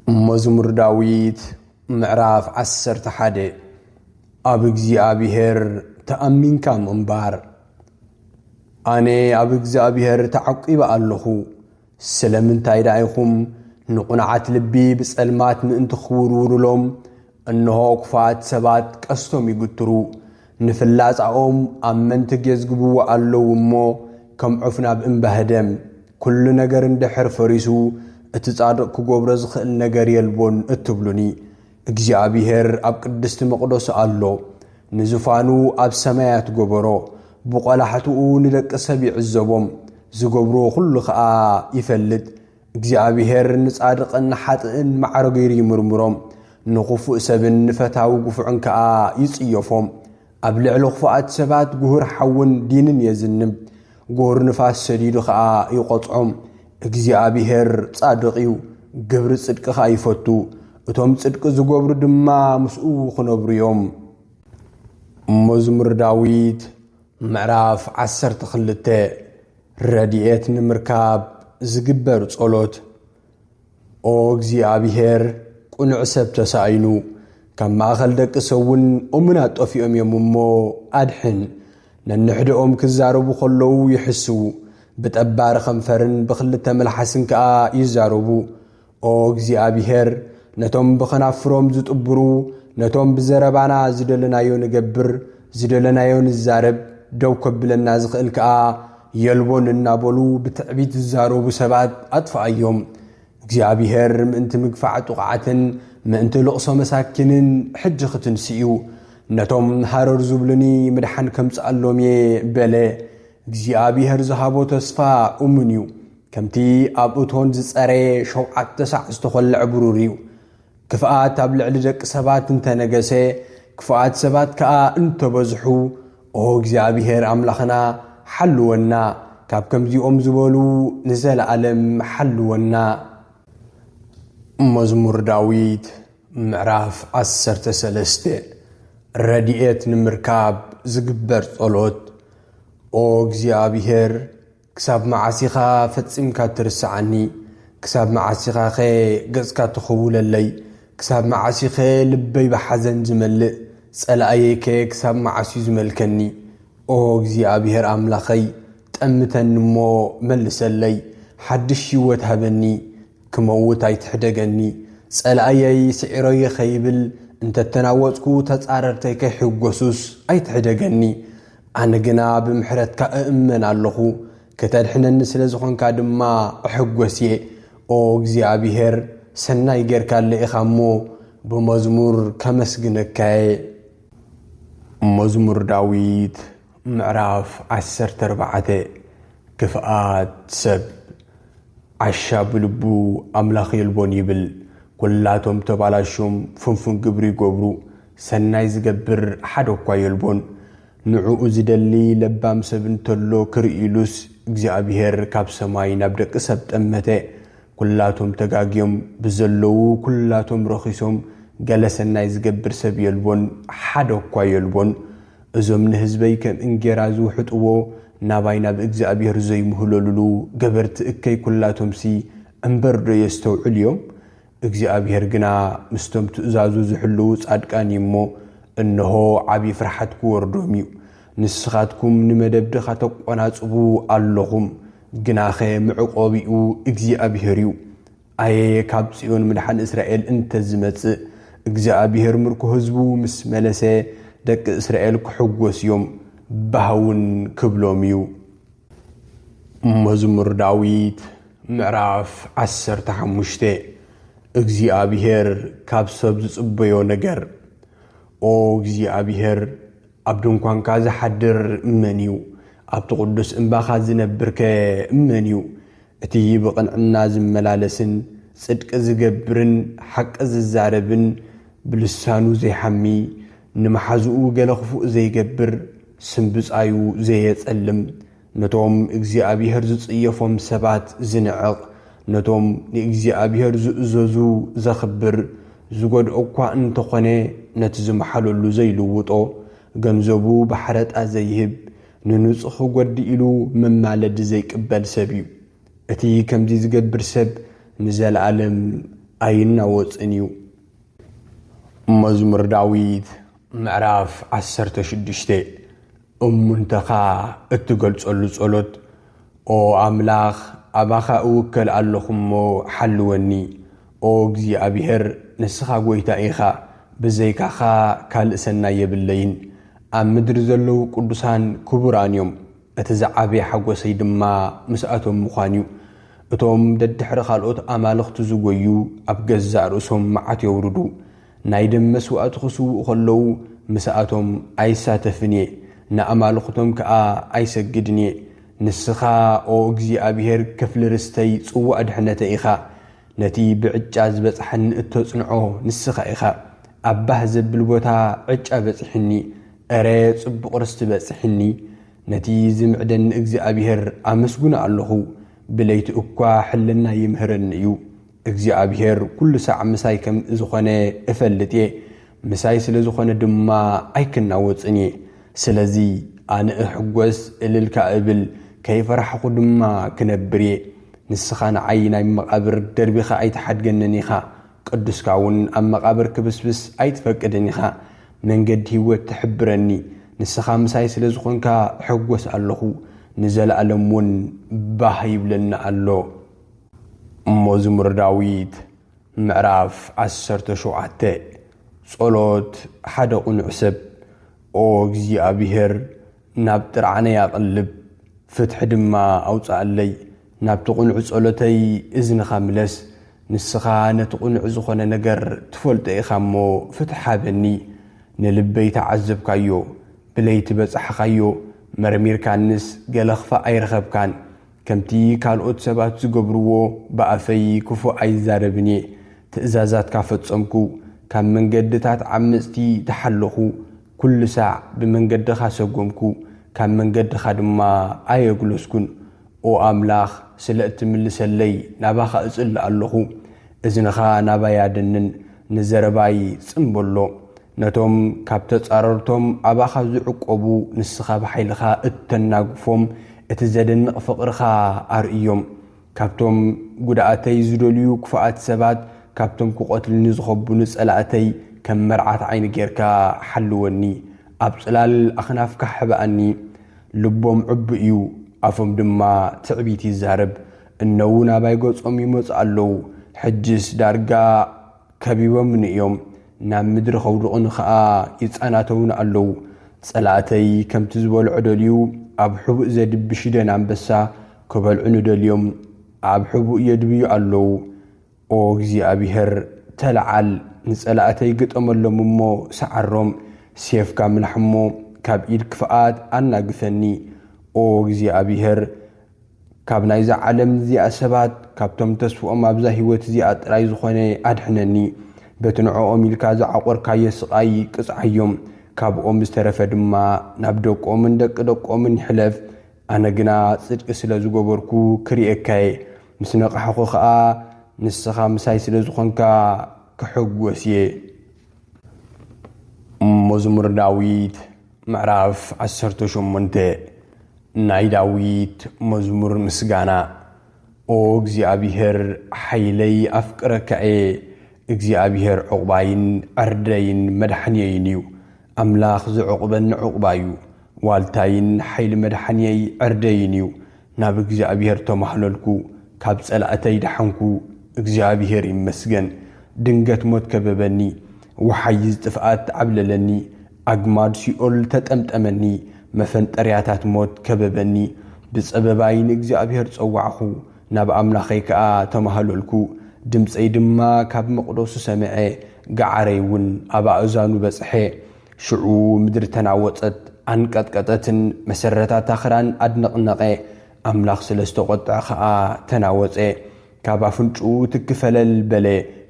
مزمور داويد معراف 11 أب እግዚአብሔር تأمنك منبار أنا أب እግዚአብሔር تعقب الله سلمن تايدايكم نقنعت لبي بسلمات من تخوروا لهم أنه كفات سبات قستم يقتروا نفلاس عوم أمن تجزقبوا الله مو كم عفنا بإنبهدم كل نجر اندحر فريسو اتصادق كغبر زخل نجر يلبون اتبلوني እግዚአብሔር أب قدست مقدس الله نزفانو أب سمايات غبرو بقلاحتو ندق سبيع الزبوم زغبرو كل خا يفلد እግዚአብሔር نصادقن حطن معرغير يمرمروم نخفو سبن نفتاو غفعن كا يصيفوم أب لعل خفات سبات غور حون دينن يزنم غور نفاس سديد خا يقطعم እግዚአብሔር ጻድቂው ግብር ጽድቅ ኻይፈቱ እቶም ጽድቅ ዝገብሩ ድማ ምስኡ ኽነብሩዮም መዝሙር ዳዊት ምዕራፍ 12 ረድኤት ንምርካብ ዝግበር ጸሎት ኦ እግዚአብሔር ቁኑዕ ሰብ ተሳይኑ ከም ማእኸል ደቂ ሰውን ኦምና ጠፊኦም የምሞ አድሕን ነንሕድኦም ክዛረቡ ከለዉ ይሕስቡ بتأبار خنفرن بخلت ملحسن كا يزاربو او እግዚአብሔር نتوم بخنافروم زتقبرو نتوم بزربانا زدلنايو نجبر زدلنايو نزارب دو كبلنا زخل كا يلبون النابلو بتعبيت الزاربو سبات أطفأ يوم እግዚአብሔር انت مقفعت وقعتن ما انت لقصة مساكنن حج ختنسيو نتوم هارر زبلني مدحن كمس ألومي بله እግዚአብሔር ዝሃቦ ተስፋ ኡምንዩ ከምቲ ኣብ እቶን ዝጸረ ሸውዓት ተሳዕ ዝተኸልዕ ብሩርዩ ክፍኣት ኣብ ልዕሊ ደቂ ሰባት እንተነገሰ ክፍኣት ሰባት ከዓ እንተበዝሑ ኦ እግዚአብሔር ኣምላኽና ሓልወና ካብ ከምዚኦም ዝበሉ ንዘለዓለም ሓልወና መዝሙር ዳዊት ምዕራፍ 13 ረድኤት ንምርካብ ዝግበር ጸሎት او እግዚአብሔር ክሳብ መዓሲኻ ፈጽምካ ትርስዓኒ ክሳብ መዓሲኻ ኸ ገጽካ ትኸውለለይ ክሳብ መዓሲኸ ልበይ በሐዘን ዝመልእ ጸላእየከ ክሳብ መዓሲ ዝመልከኒ ኦ እግዚአብሔር ኣምላኸይ ጠምተንሞ መልሰለይ ሓድሽ ህይወት ሃበኒ ክመውት ኣይትሕደገኒ ጸላእየይ ስዒሮይ ኸይብል እንተተናወጽኩ ተጻረርተይ ከሕጎሱስ ኣይትሕደገኒ أنا جنا بمحرتك أؤمن الله كتدحنن سلزخون كادما أحجوسي أو እግዚአብሔር سناي غير كالي إخامو بمزمور كمسجنك مزمور داويد معراف 14 كفاءات سب عشاب لبو أملاخ يلبون يبل كلاتهم تبالاشهم فنفن قبري قبرو سناي زقبر حدو كوا يلبون نعو زدلي لبام سبن تلو كرئيلوس እግዚአብሔር ካብ ሰማይ ናብ ደቂ ሰብ ጠመተ ኩላቶም ተጋግዮም ብዘለዉ ኩላቶም ረኺሶም ገለሰናይ ዝገብር ሰብ የልቦን ሓደ እኳ የልቦን እዞም ንህዝበይ ከም እንጌራ ዝውሕጥዎ ናባይ ናብ እግዚአብሔር ዘይምህለሉ ገበርቲ እከይ ኩላቶምሲ እምበር ዶ የስተውዕል እዮም እግዚአብሔር ግና ምስቶም ትእዛዙ ዝሕልው ጻድቃን ይሞ እነሆ ዓቢ ፍርሓት ክወርዶም እዩ ንስኻትኩም ንመደብድኻ ተቆናጽቡ ኣለኹም ግናኸ ምዕቆቢኡ እግዚአብሔር እዩ ኣየ ካብ ጽዮን ምድሓን እስራኤል እንተዝመጽእ እግዚአብሔር ምርኮ ህዝቡ ምስ መለሰ ደቂ እስራኤል ክሕጎስ እዮም ባህውን ክብሎም እዩ መዝሙር ዳዊት ምዕራፍ 15 እግዚአብሔር ካብ ሰብ ዝጽበዮ ነገር ኦ እግዚአብሔር ኣብ ድንኳንካ ዝሓድር እመን እዩ ኣብቲ ቅዱስ እምባኻ ዝነብርከ እመን እዩ እቲ ብቕንዕና ዝመላለስን ጽድቂ ዝገብርን ሓቂ ዝዛረብን ብልሳኑ ዘይሓሚ ንመሓዝኡ ገለ ክፉእ ዘይገብር ስንብጻዩ ዘየጸልም ነቶም እግዚአብሔር ዝጽየፎም ሰባት ዝንዕቕ ነቶም ንእግዚአብሔር ዝእዘዙ ዘኽብር ዝጐድኦ እኳ እንተኾነ ነቲ ዝመሓለሉ ዘይልውጦ ገንዘቡ ባሕረጣ ዘይህብ ንንጹህ ጐዲኢሉ መማለዲ ዘይቅበል ሰብ እዩ እቲ ከምዚ ዝገብር ሰብ ንዘለዓለም ኣይናወፅንዩ መዝሙር ዳዊት ምዕራፍ 16 እሙንተኻ እትገልጸሉ ጸሎት ኦ ኣምላኽ ኣባኻ እውከል ኣለኹሞ ሓልወኒ ኦ እግዚኣብሔር ንስኻ ጐይታ ኢኻ ብዘይካኻ ካልእ ሰናይ የብለይን ኣብ ምድሪ ዘለዉ ቅዱሳን ክቡራን እዮም እቲ ዝዓበየ ሓጐሰይ ድማ ምስኣቶም ምዃን እዩ እቶም ደድሕሪ ካልኦት ኣማልኽቲ ዝጐዩ ኣብ ገዛእ ርእሶም መዓት የውርዱ ናይ ደም መስዋዕቲ ክስውኡ ከለዉ ምስኣቶም ኣይሳተፍን እየ ንኣማልኽቶም ከዓ ኣይሰግድን እየ ንስኻ ኦ እግዚኣብሔር ከፍሊ ርስተይ ጽዋዕ ድሕነተ ኢኻ ነቲ ብዕጫ ዝበጽሐኒ እተጽንዖ ንስኻ ኢኻ ኣብ ባህ ዘብል ቦታ ዕጫ በፂሕኒ እረ ጽቡቕ ርስቲ በፂሕኒ ነቲ ዝምዕደኒ እግዚኣብሔር ኣመስጉነ ኣለኹ ብለይቲ እኳ ሕልና ይምህረኒ እዩ እግዚኣብሔር ኩሉ ሳዕ ምሳይ ከም ዝኾነ እፈልጥ እየ ምሳይ ስለ ዝኾነ ድማ ኣይክናወፅን እየ ስለዚ ኣነ እሕጐስ እልልካ እብል ከይፈራሕኹ ድማ ክነብር እየ ንስኻ ንዓይ ናይ መቓብር ደርቢኻ ኣይተሓድገነን ኢኻ ቅዱስካ እውን ኣብ መቓብር ክብስብስ ኣይትፈቅድን ኢኻ መንገዲ ህይወት ትሕብረኒ ንስኻ ምሳይ ስለ ዝኾንካ ሕጐስ ኣለኹ ንዘለኣለም እውን ባህ ይብለና ኣሎ መዝሙር ዳዊት ምዕራፍ 17 ጸሎት ሓደ ቁኑዕ ሰብ ኦ እግዚኣብሔር ናብ ጥርዓነይ ኣቕልብ ፍትሒ ድማ ኣውፃእለይ ናብቲ ቁኑዕ ጸሎተይ እዝንኻ ምለስ ንስኻ ነቲ ቁኑዕ ዝኾነ ነገር ትፈልጦ ኢኻ እሞ ፍትሒ ሃበኒ ንልበይ ተዓዘብካዮ ብለይቲ በጻሕኻዮ መርሚርካንስ ገለ ኽፋእ ኣይረኸብካን ከምቲ ካልኦት ሰባት ዝገብርዎ ብኣፈይ ክፉእ ኣይዛረብን እየ ትእዛዛትካ ፈጸምኩ ካብ መንገድታት ዓመፅቲ ተሓለኹ ኩሉ ሳዕ ብመንገድኻ ሰጎምኩ ካብ መንገድኻ ድማ ኣየግለስኩን ኦ ኣምላኽ ስለ እትምልሰለይ ናባኻ እጽሊ ኣለኹ እዝንኻ ናባይ ያደንን ንዘረባይ ጽምበሎ ነቶም ካብ ተጻረርቶም ኣባኻ ዝዕቆቡ ንስኻ ብሓይልኻ እተናግፎም እቲ ዘደንቕ ፍቕርኻ ኣርእዮም ካብቶም ጉድኣተይ ዝደልዩ ክፉኣት ሰባት ካብቶም ክቆትልኒ ዝኸቡኒ ጸላእተይ ከም መርዓት ዓይኒ ጌርካ ሓልወኒ ኣብ ጽላል ኣኽናፍካ ሕበኣኒ ልቦም ዕቡእ እዩ ኣፎም ድማ ትዕቢት ይዛረብ እነው ናባይ ገጾም ይመፁ ኣለዉ ሕጅስ ዳርጋ ከቢቦምኒ እዮም ናብ ምድሪ ኸውድቑን ከዓ ይጸናተውን ኣለዉ ጸላእተይ ከምቲ ዝበልዑ ደልዩ ኣብ ሕቡእ ዘድብሽ ደን ኣንበሳ ክበልዑኒ ደልዮም ኣብ ሕቡእ የድብዩ ኣለዉ ኦ እግዚኣብሔር ተለዓል ንጸላእተይ ግጠመሎም እሞ ሰዓሮም ሴፍካ ምላሕሞ ካብ ኢድ ክፍኣት ኣናግፈኒ ኦ እግዚኣብሔር ካብ ናይዛ ዓለም እዚኣ ሰባት ካብቶም ተስፍኦም ኣብዛ ህይወት እዚኣ ጥራይ ዝኾነ ኣድሕነኒ በቲ ንዕኦም ኢልካ ዝዓቖርካዮ ስቓይ ቅፅዓዮም ካብኦም ዝተረፈ ድማ ናብ ደቆምን ደቂ ደቆምን ይሕለፍ ኣነ ግና ጽድቂ ስለ ዝገበርኩ ክሪኤካየ ምስ ነቕሓኹ ከዓ ንስኻ ምሳይ ስለ ዝኾንካ ክሕጐስ እየ መዝሙር ዳዊት ምዕራፍ 18 ናይ ዳዊት መዝሙር ምስጋና ኦ እግዚኣብሔር ሓይለይ ኣፍቅረካ እየ እግዚኣብሔር ዕቑባይን ዕርደይን መድሓንየይን እዩ ኣምላኽ ዝዕቑበኒ ዕቑባ እዩ ዋልታይን ሓይሊ መድሓንየይ ዕርደይን እዩ ናብ እግዚኣብሔር ተማህለልኩ ካብ ጸላእተይ ድሓንኩ እግዚኣብሔር ይመስገን ድንገት ሞት ከበበኒ ወሓይዝ ጥፍኣት ዓብለለኒ ኣግማድ ሲኦል ተጠምጠመኒ መፈንጠርያታት ሞት ከበበኒ ብጸበባይ ንእግዚኣብሔር ጸዋዕኹ ናብ ኣምላኸይ ከዓ ተማህለልኩ ድምፀይ ድማ ካብ መቕደሱ ሰምዐ ገዓረይ እውን ኣብ ኣእዛኑ በጽሐ ሽዑ ምድሪ ተናወፀት ኣንቀጥቀጠትን መሰረታት ኣኽራን ኣድነቕነቐ ኣምላኽ ስለ ዝተቖጥዐ ከዓ ተናወፀ ካብ ኣፍንጩኡ ትክፈለል በለ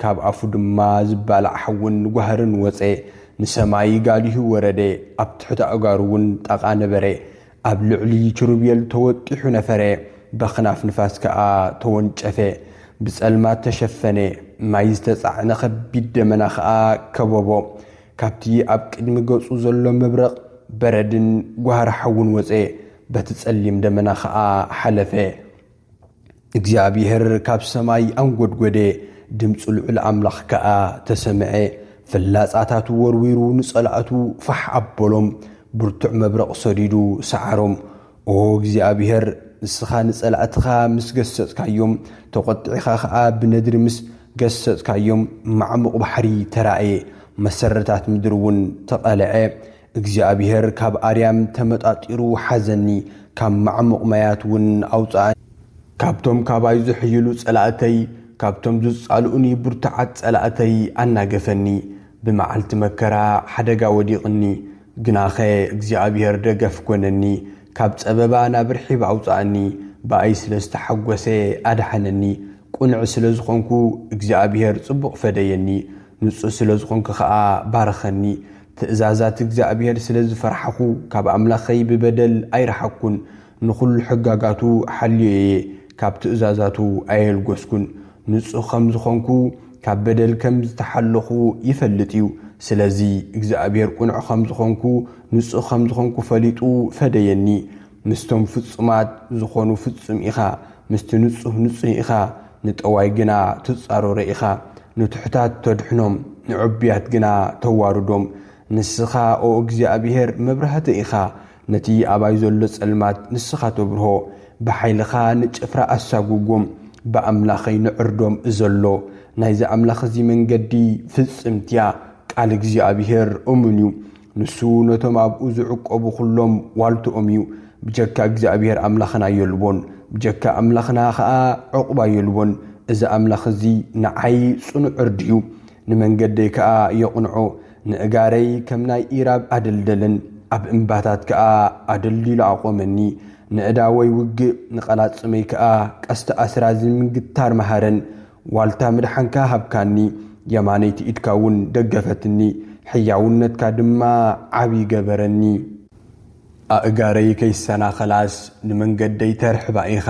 ካብ ኣፉ ድማ ዝባላዕ ሓውን ጓህርን ወፀ ንሰማይ ጋሊሁ ወረደ ኣብ ትሕቲ ኣእጋሩ እውን ጠቓ ነበረ ኣብ ልዕሊ ኪሩቤል ተወጢሑ ነፈረ በኽናፍ ንፋስ ከዓ ተወንጨፈ ብጸልማት ተሸፈነ ማይ ዝተጻዕነ ከቢድ ደመና ከዓ ከበቦ ካብቲ ኣብ ቅድሚ ገጹ ዘሎ መብረቕ በረድን ጓህሪ ሓውን ወፀ በቲ ጸሊም ደመና ከዓ ሓለፈ እግዚአብሔር ካብ ሰማይ አንጎድጎደ ድምፁ ልዑል ኣምላኽ ከዓ ተሰምዐ ፍላጻታቱ ወርዊሩ ንጸላእቱ ፋሕ ኣበሎም ብርቱዕ መብረቕ ሰዲዱ ሰዓሮም ኦ እግዚኣብሔር ንስኻ ንጸላእትኻ ምስ ገሰጽካዮም ተቖጢዕኻ ከዓ ብነድሪ ምስ ገሰጽካዮም ማዕሙቕ ባሕሪ ተራእየ መሰረታት ምድሪ እውን ተቐልዐ እግዚኣብሔር ካብ ኣርያም ተመጣጢሩ ሓዘኒ ካብ ማዕሙቕ ማያት እውን ኣውፃእ ካብቶም ካባይ ዝሕይሉ ጸላእተይ ካብቶም ዝጻልኡኒ ብርቱዓት ጸላእተይ ኣናገፈኒ ብመዓልቲ መከራ ሓደጋ ወዲቕኒ ግናኸ እግዚኣብሔር ደገፍ ኮነኒ ካብ ጸበባ ናብ ርሒብ ኣውፃእኒ ብኣይ ስለ ዝተሓጐሰ ኣድሓነኒ ቁንዕ ስለ ዝኾንኩ እግዚኣብሔር ጽቡቕ ፈደየኒ ንጹህ ስለ ዝኾንኩ ከዓ ባረኸኒ ትእዛዛት እግዚኣብሔር ስለ ዝፈርሓኹ ካብ ኣምላኸይ ብበደል ኣይረሓኩን ንኹሉ ሕጋጋቱ ሓልዮ እየ ካብ ትእዛዛቱ ኣየልጐስኩን ንጹህ ከም ዝኾንኩ ካብ በደል ከም ዝተሓለኹ ይፈልጥ እዩ ስለዚ እግዚኣብሔር ቁንዕ ከም ዝኾንኩ ንጹህ ከም ዝኾንኩ ፈሊጡ ፈደየኒ ምስቶም ፍጹማት ዝኾኑ ፍጹም ኢኻ ምስቲ ንጹህ ኢኻ ንጠዋይ ግና ትጻረሮ ኢኻ ንትሑታት ተድሕኖም ንዕብያት ግና ተዋርዶም ንስኻ ኦ እግዚኣብሔር መብራህቲ ኢኻ ነቲ ኣባይ ዘሎ ጸልማት ንስኻ ተብርሆ ብሓይልኻ ንጭፍራ ኣሳጉጎም ብኣምላኸይ ንዕርዶም ዘሎ ናይዚ ኣምላኽ እዚ መንገዲ ፍጽምትያ ቃል እግዚኣብሔር እሙን እዩ ንሱ ነቶም ኣብኡ ዝዕቆቡ ኩሎም ዋልትኦም እዩ ብጀካ እግዚኣብሔር ኣምላኽና የልቦን ብጀካ ኣምላኽና ከዓ ዕቑባ የልቦን እዚ ኣምላኽ እዚ ንዓይ ጽኑዕ ዕርዲ እዩ ንመንገደይ ከዓ የቕንዖ ንእጋረይ ከም ናይ ኢራብ ኣደልደለን ኣብ እምባታት ከዓ ኣደልዲሉ ኣቆመኒ ንእዳወይ ውግእ ንቐላጽመይ ከዓ ቀስተ ኣስራዚ ምግታር መሃረን ዋልታ ምድሓንካ ሃብካኒ የማነይቲ ኢድካ እውን ደገፈትኒ ሕያውነትካ ድማ ዓብይ ገበረኒ ኣእጋረይ ከይሰናኸላስ ንመንገደይ ተርሕባ ኢኻ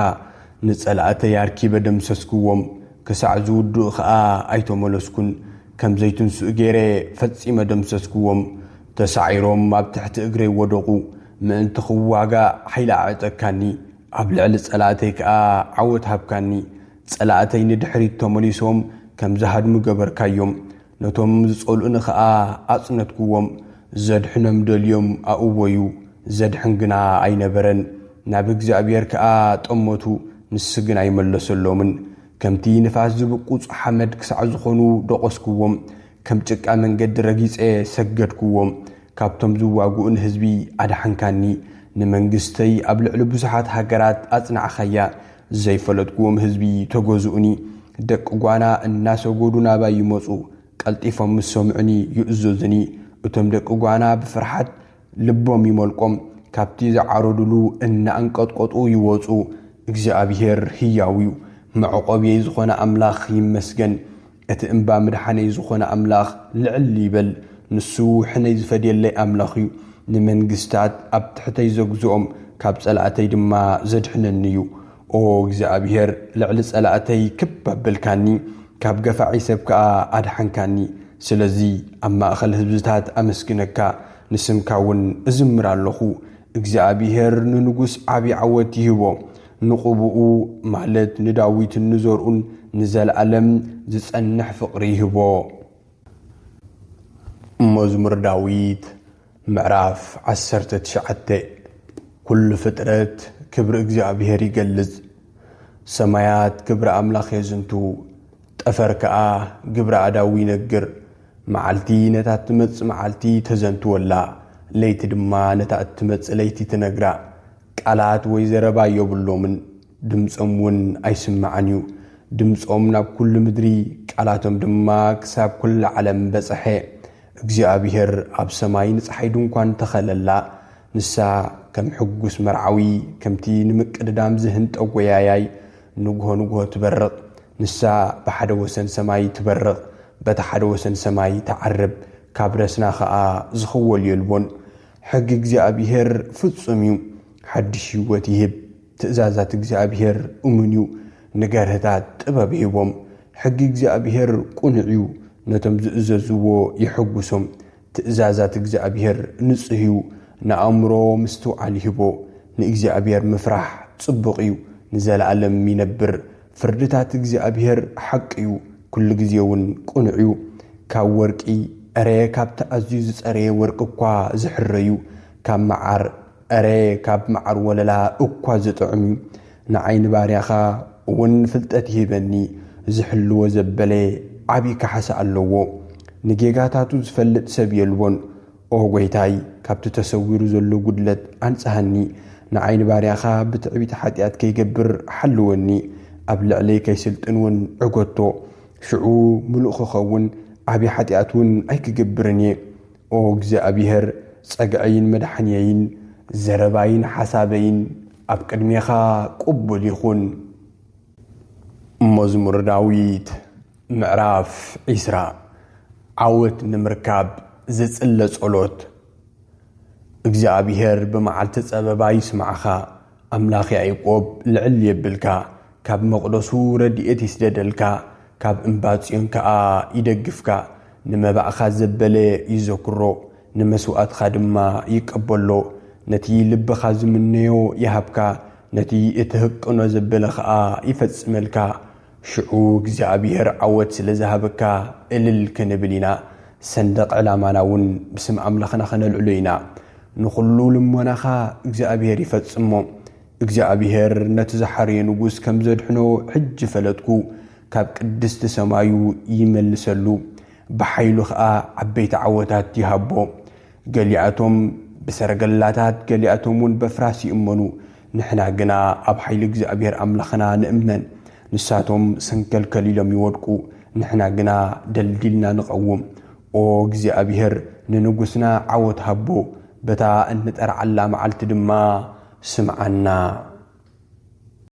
ንጸላእተይ ኣርኪበ ደምሰስክዎም ክሳዕ ዝውድኡ ከዓ ኣይተመለስኩን ከም ዘይትንስኡ ገይረ ፈጺመ ደምሰስክዎም ተሳዒሮም ኣብ ትሕቲ እግረይ ወደቑ ምእንቲ ክዋጋእ ሓይሊ ኣዕጠካኒ ኣብ ልዕሊ ጸላእተይ ከዓ ዓወት ሃብካኒ ጸላእተይ ንድሕሪት ተመሊሶም ከም ዝሃድሙ ገበርካዮም ነቶም ዝጸልኡኒ ከዓ ኣጽነትክዎም ዘድሕኖም ደልዮም ኣእወዩ ዘድሕን ግና ኣይነበረን ናብ እግዚኣብሔር ከዓ ጠመቱ ንስ ግን ኣይመለሰሎምን ከምቲ ንፋስ ዝብቁፅ ሓመድ ክሳዕ ዝኾኑ ደቆስክዎም ከም ጭቃ መንገዲ ረጊፀ ሰገድክዎም ካብቶም ዝዋግኡን ህዝቢ ኣድሓንካኒ ንመንግስተይ ኣብ ልዕሊ ብዙሓት ሃገራት ኣጽናዕኸያ ዘይፈለጥክዎም ህዝቢ ተገዝኡኒ ደቂ ጓና እናሰጎዱ ናባይ ይመፁ ቀልጢፎም ምስ ሰምዑኒ ይእዘዙኒ እቶም ደቂ ጓና ብፍርሓት ልቦም ይመልቆም ካብቲ ዝዓረዱሉ እናኣንቀጥቀጡ ይወፁ እግዚኣብሔር ህያው እዩ መዕቆብየይ ዝኾነ ኣምላኽ ይመስገን እቲ እምባ ምድሓነይ ዝኾነ ኣምላኽ ልዕል ይበል ንሱ ሕነይ ዝፈድየለይ ኣምላኽ እዩ ንመንግስታት ኣብ ትሕተይ ዘግዝኦም ካብ ጸላእተይ ድማ ዘድሕነኒ እዩ ኦ እግዚኣብሔር ልዕሊ ጸላእተይ ክብ ኣበልካኒ ካብ ገፋዒ ሰብ ከዓ ኣድሓንካኒ ስለዚ ኣብ ማእኸል ህዝብታት ኣመስግነካ ንስምካ እውን እዝምር ኣለኹ እግዚኣብሔር ንንጉስ ዓብይ ዓወት ይህቦ ንቁብኡ ማለት ንዳዊትን ንዘርኡን ንዘለዓለም ዝጸንሕ ፍቕሪ ይህቦ መዝሙር ዳዊት ምዕራፍ 19 ኩሉ ፍጥረት ክብሪ እግዚኣብሔር ይገልጽ ሰማያት ክብሪ ኣምላኽ የዝንቱ ጠፈር ከዓ ግብሪ ኣዳዊ ይነግር መዓልቲ ነታ እትመጽእ መዓልቲ ተዘንትወላ ለይቲ ድማ ነታ እትመጽእ ለይቲ ትነግራ ቃላት ወይ ዘረባ የብሎምን ድምፆም እውን ኣይስማዓን እዩ ድምፆም ናብ ኩሉ ምድሪ ቃላቶም ድማ ክሳብ ኩሉ ዓለም በጽሐ እግዚኣብሔር ኣብ ሰማይ ንፀሓይ ድንኳን ተኸለላ ንሳ ከም ሕጉስ መርዓዊ ከምቲ ንምቅድዳም ዝህንጠ ጎያያይ ንግሆ ትበርቕ ንሳ ብሓደ ወሰን ሰማይ ትበርቕ በታ ሓደ ወሰን ሰማይ ተዓርብ ካብ ረስና ከዓ ዝኽወል የልቦን ሕጊ እግዚኣብሔር ፍጹም እዩ ሓድሽ ህይወት ይህብ ትእዛዛት እግዚኣብሔር እሙን እዩ ንገርህታት ጥበብ ሂቦም ሕጊ እግዚኣብሔር ቁኑዕ እዩ ነቶም ዝእዘዝዎ ይሕጉሶም ትእዛዛት እግዚኣብሔር ንጹህ እዩ ንኣእምሮ ምስትውዓል ይህቦ ንእግዚኣብሔር ምፍራሕ ጽቡቕ እዩ ንዘለዓለም ይነብር ፍርድታት እግዚኣብሔር ሓቂ እዩ كل جزيون قنعيو كاب ورقي أري كاب تأزيز أري ورق أكوا زحريو كاب معار أري كاب معار وللا أكوا زطعمي نعين باريخا ونفلتته بني زحلو وزبلي عبي كحسا اللوو نجيغاتاتو زفلت سبيلون أو غويتاي كاب تتصويرو زلو قدلت أنسهني نعين باريخا بتعبيت حاتيات كي يقبر حلوني أبلع لي كي سلطنون عقوتو شعو ملوخ خون عبي حاتياتون أي كيقبرني أو جزي أبيهر ساقعين مدحنيين زرباين حسابين أبقدميخا قبل يخون مزمور داويت معراف إسراء عوت نمركاب زتسل صلوت እግዚአብሔር በመዓልተ ጸበባ ይስማዓኻ አምላኽ ያዕቆብ ልዕል የብልካ ካብ መቕደሱ ረድኤት ይስደደልካ ካብ እምባጽዮን ከኣ ይደግፍካ ንመባእኻ ዘበለ ይዘክሮ ንመስዋዕትኻ ድማ ይቀበሎ ነቲ ልብኻ ዝምነዮ ይሃብካ ነቲ እትህቅኖ ዘበለ ከኣ ይፈጽመልካ ሽዑ እግዚአብሔር ዓወት ስለ ዝሃበካ እልል ክንብል ኢና ሰንደቕ ዕላማና እውን ብስም ኣምላኽና ኸነልዕሎ ኢና نخلو لمناخا እግዚአብሔር ይፈጽሞ እግዚአብሔር ነትዘሐርየ ንጉስ ከም ዘድሕኖ ሕጅ ፈለጥኩ ካብ ቅድስቲ ሰማዩ ይመልሰሉ በኃይሉ ኸኣ ዓበይቲ ዓወታት ይሃቦ ገሊኣቶም ብሰረገላታት ገሊኣቶምን በፍራስ ይእመኑ ንሕና ግና ኣብ ኃይሊ እግዚአብሔር ኣምላኽና ንእመን ንሳቶም ሰንከልከል ኢሎም ይወድቁ ንሕና ግና ደልዲልና ንቐውም ኦ እግዚአብሔር ንንጉስና ዓወት ሃቦ بتا أن ترى على معلت دما سمعنا